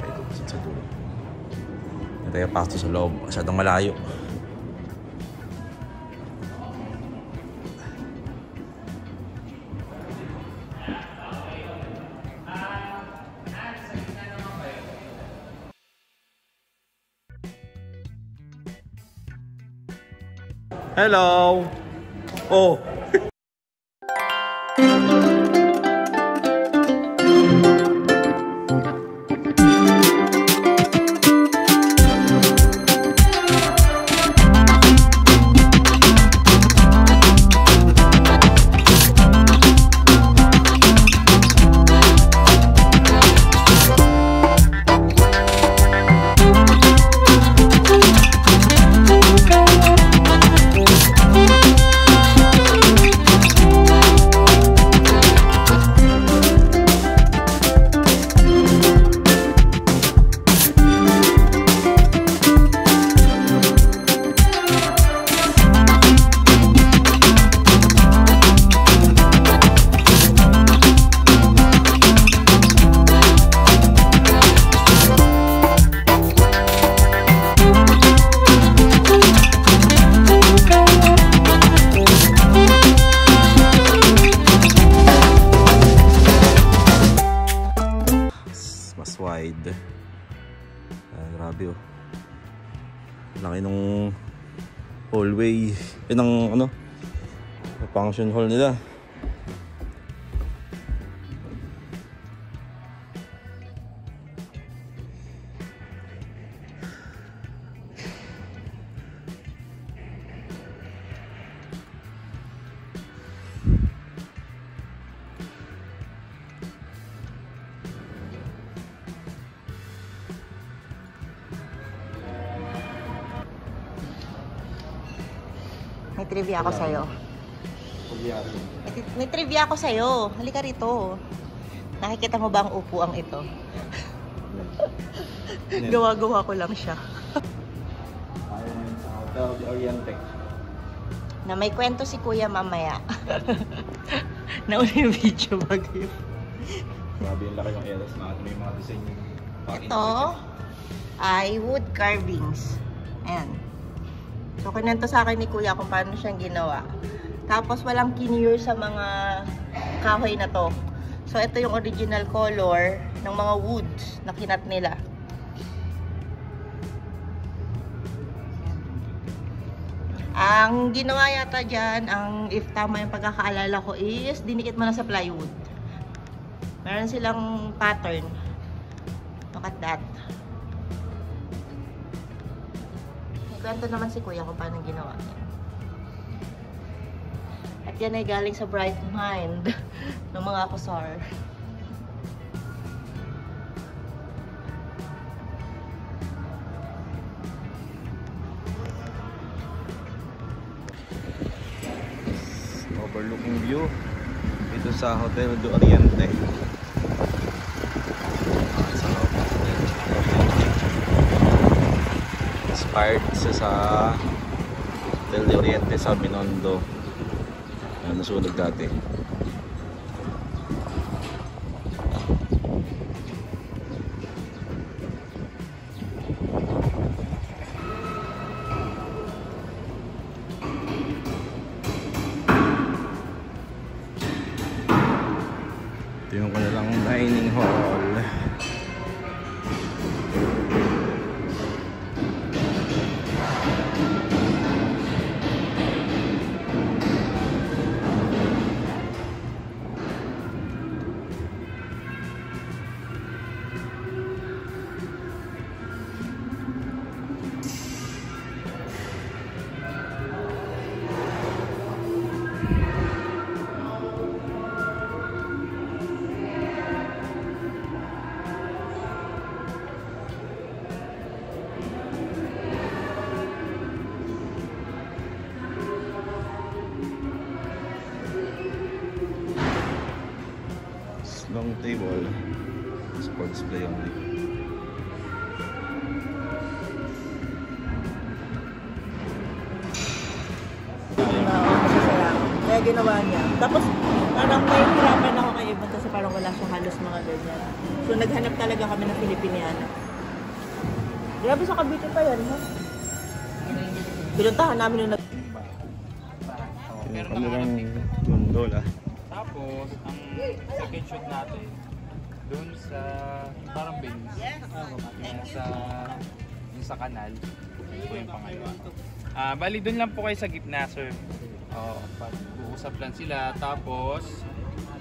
Speaker 3: Ito sa dulo. Tayo pasok sa loob, masyadong malayo. Hello. Oh. Wide. Grabe oh. Laki nung hallway. Yun ang ano, function hall nila.
Speaker 1: May trivia ako sa'yo. May trivia ako sa'yo. Halika rito. Nakikita mo ba ang upuang ito? Gawa-gawa ko lang siya.
Speaker 3: Hotel de Oriente.
Speaker 1: Na may kwento si Kuya mamaya. Nauna yung video bago yun.
Speaker 3: Grabe yung laki ng eros. May mga design yung
Speaker 1: Ito ay wood carvings. Ayan. So, kinento sa akin ni Kuya kung paano siyang ginawa. Tapos, walang kinure sa mga kahoy na to. So, ito yung original color ng mga woods na kinat nila. Ang ginawa yata dyan, if tama yung pagkakaalala ko, is dinikit mo na sa plywood. Meron silang pattern. Look at that. May kwento naman si Kuya kung paano ginawa niya. At yan ay galing sa bright mind ng mga kusar.
Speaker 3: overlooking view dito sa Hotel de Oriente. Inspired sa Hotel de Oriente sa Binondo na nasunog dati. Tingnan ko na lang dining hall. Long table, sports play only.
Speaker 1: Kaya ginawa niya. Tapos parang nahihirapan ako kay Ivan kasi parang wala siya halos mga ganyan. So naghanap talaga kami ng Filipiniana. Grabe sa Cavite pa yan, ha? Pinuntahan namin yung
Speaker 3: Kanilang gondola.
Speaker 5: Tapos, ang second shoot natin, doon sa parang bins, yung sa kanal, ito yung pangalawa. Bali, doon lang po kayo sa gitna, sir. Pag-uusap lang sila, tapos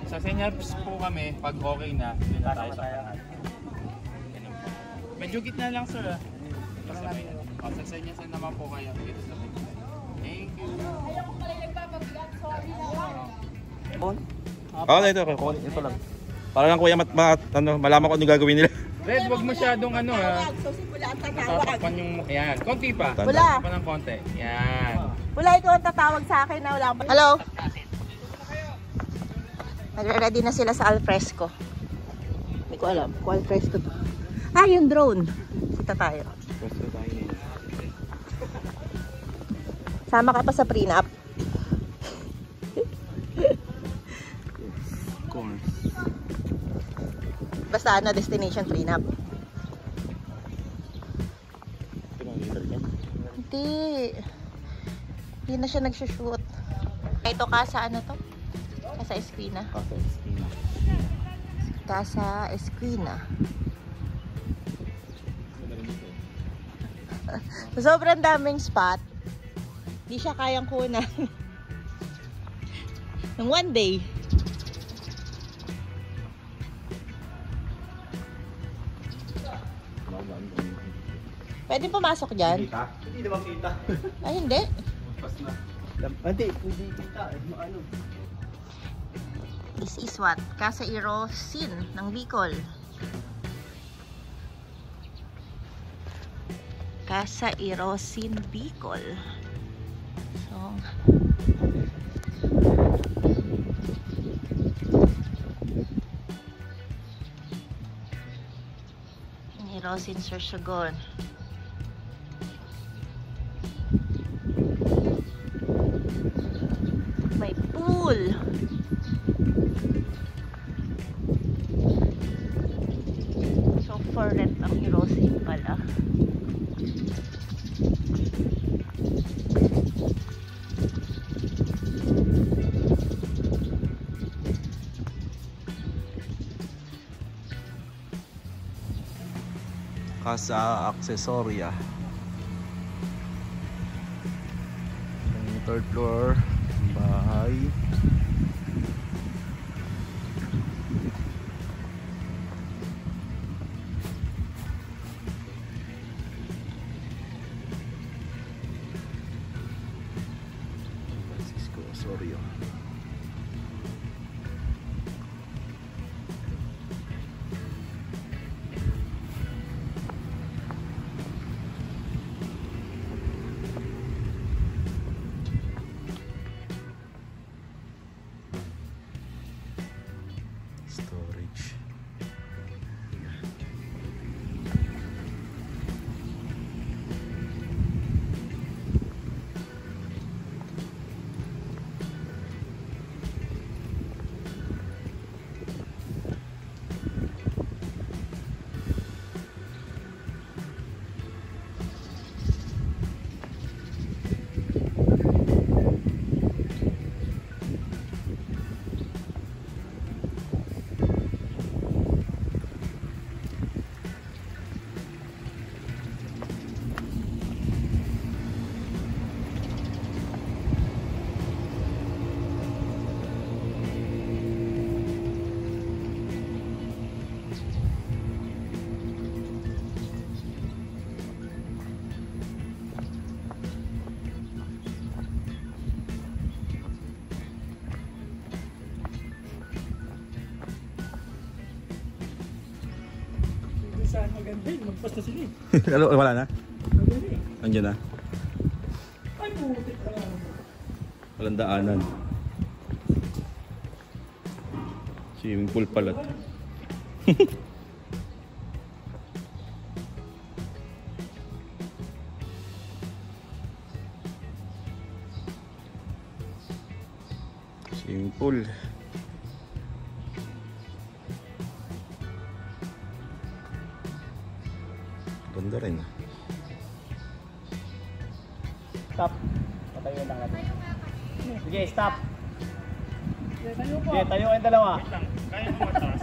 Speaker 5: sa senyas po kami, pag okay na, doon na tayo sa kanal. Medyo gitna lang, sir. Sa senyas naman po kayo. Thank you.
Speaker 3: Ito lang. Para lang kuya malaman ko ano gagawin nila.
Speaker 5: Red, wag masyadong ano ha.
Speaker 1: So simula ang tatawag.
Speaker 5: Tatakpan yung, yan, konti pa.
Speaker 1: Wala.
Speaker 5: Tatakpan ng konti. Yan.
Speaker 1: Wala, ikaw ang tatawag sa akin na wala. Hello? Nagre-ready na sila sa alfresco. Hindi ko alam kung alfresco to. Yung drone. Kita tayo. Sama ka pa sa prenup. Basta destination prenup. Hindi na siya nagsushoot. Ito Casa ano to? Casa Esquina. Casa Esquina. Sobrang daming spot. Hindi siya kayang kunan. Nung one day. Pwede pumasok dyan?
Speaker 5: Hindi naman kita.
Speaker 1: Ay, hindi.
Speaker 5: Pas na. Hindi kita. Ano?
Speaker 1: This is what? Casa Irosin ng Bicol. Casa Irosin Bicol. So, Hirosin Sorsogon. May pool. So for rent ang Hirosin pala.
Speaker 3: Casa Accessoria. Yung third floor bahay. Francisco Osorio. Storage.
Speaker 6: Saan maganda yun? Magpasta sila eh.
Speaker 3: Ano, wala na?
Speaker 6: Maganda eh.
Speaker 3: Andiyan na.
Speaker 6: Ay, putik ka lang.
Speaker 3: Walang daanan. Swimming pool pala. Swimming pool. Ganda rin.
Speaker 6: Stop. Patayo lang natin. Sige, stop. Sige, tayo kayong dalawa.
Speaker 5: Kaya mo mataas.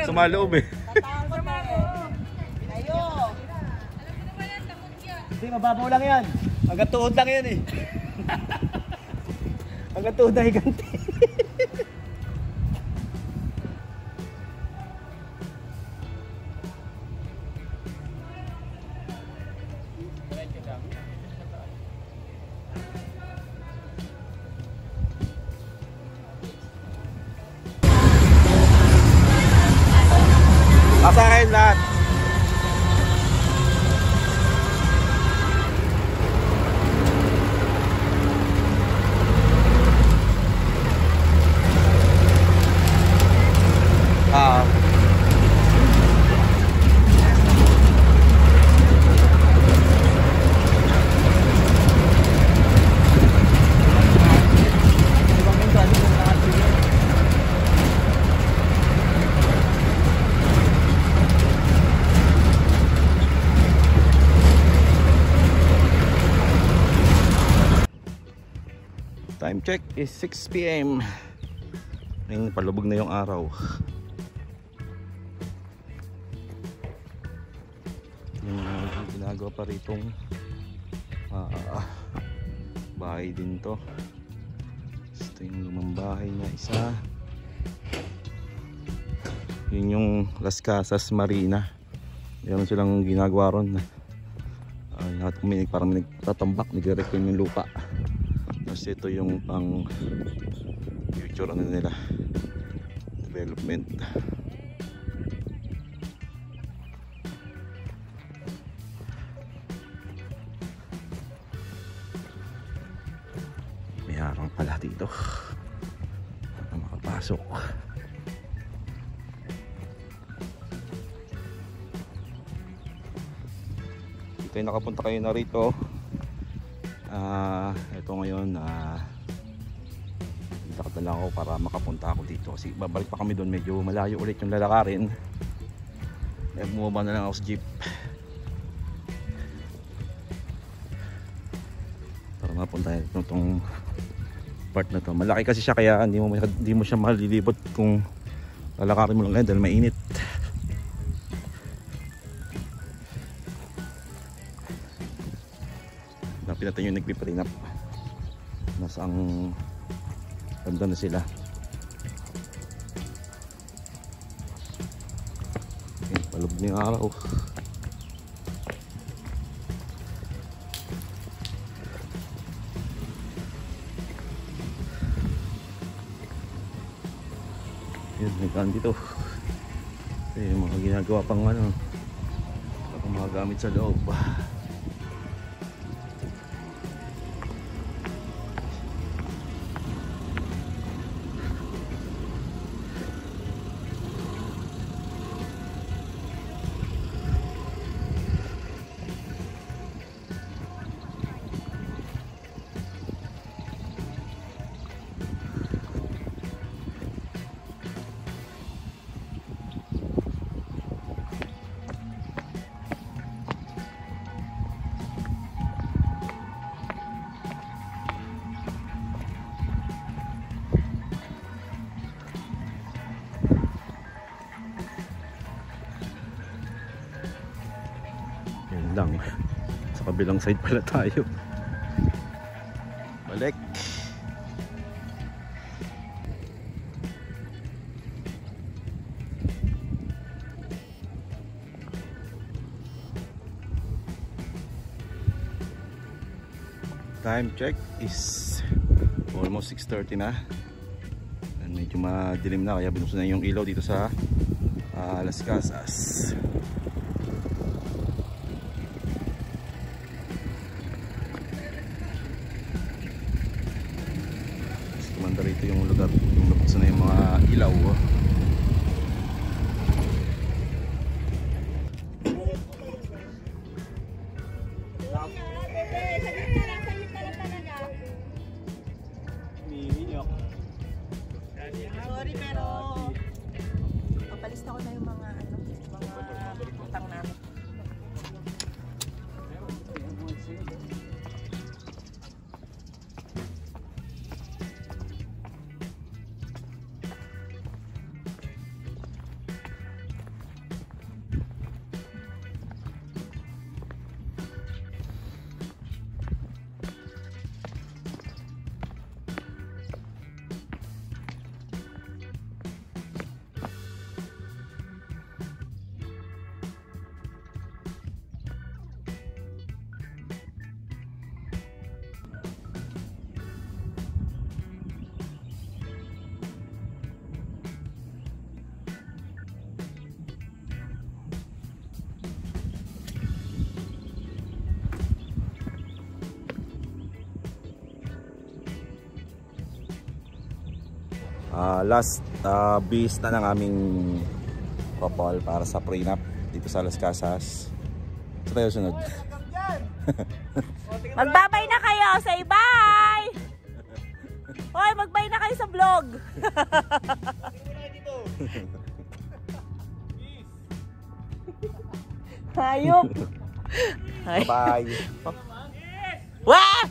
Speaker 3: Sumaloob eh.
Speaker 1: Tayo.
Speaker 6: Hindi, mababaw lang yan. Hanggang tuhod lang yan eh. Hanggang tuhod na higanti.
Speaker 3: Asahin lahat. Time check is 6 PM. Ngayon palubog na yung araw. Yung ginagawa pa ritong bahay din to. Ito yung lumang bahay na isa. Yun yung Las Casas Marina. Meron silang ginagawa ron. Parang may nagtatambak, nagre-reclaim yung lupa. Tapos ito yung pang future ano nila, development. May harang pala dito na makapasok. kayo nakapunta kayo na rito, ito ngayon lakad na lang ako para makapunta ako dito kasi babalik pa kami doon, medyo malayo ulit yung lalakarin. Bumaba na lang ako sa jeep para mapunta itong part na to. Malaki kasi siya kaya hindi mo siya malilibot kung lalakarin mo lang ngayon dahil mainit. Napin natin yung nagpiprenup, nasa ang ganda na sila. Okay, palog na yung araw. Yun, nagkaan dito. Yung mga ginagawa pang mga gamit sa loob. Lang sa kabilang side pala tayo. Balik. Time check is almost 6:30 na. Medyo madilim na kaya binuksan na yung ilaw dito sa Las Casas. Rito yung lugar, yung labas na yung mga ilaw.
Speaker 1: Sorry pero papalista ko na yung mga utang namin.
Speaker 3: Last base na ng aming couple para sa prenup dito sa Las Casas. Sa tayo sunod.
Speaker 1: Magbabay na kayo! Say bye! Hoy, magbay na kayo sa vlog! Hayop!
Speaker 3: Bye!
Speaker 1: Wah!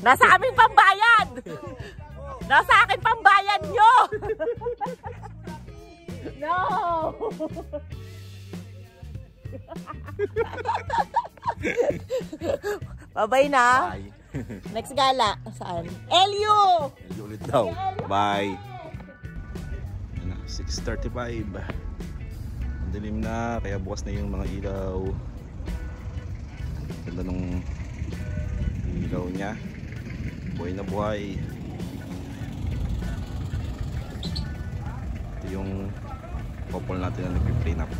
Speaker 1: Nasa aming pambayan! Nasa akin pambayan nyo! No! Bye-bye na.
Speaker 3: Bye.
Speaker 1: Next gala. Saan? LU!
Speaker 3: LU ulit daw. Bye. 6:35. Ang dilim na, kaya bukas na yung mga ilaw. Ganda nung ilaw niya. Buhay na buhay. Ito yung couple natin na nag-prenup.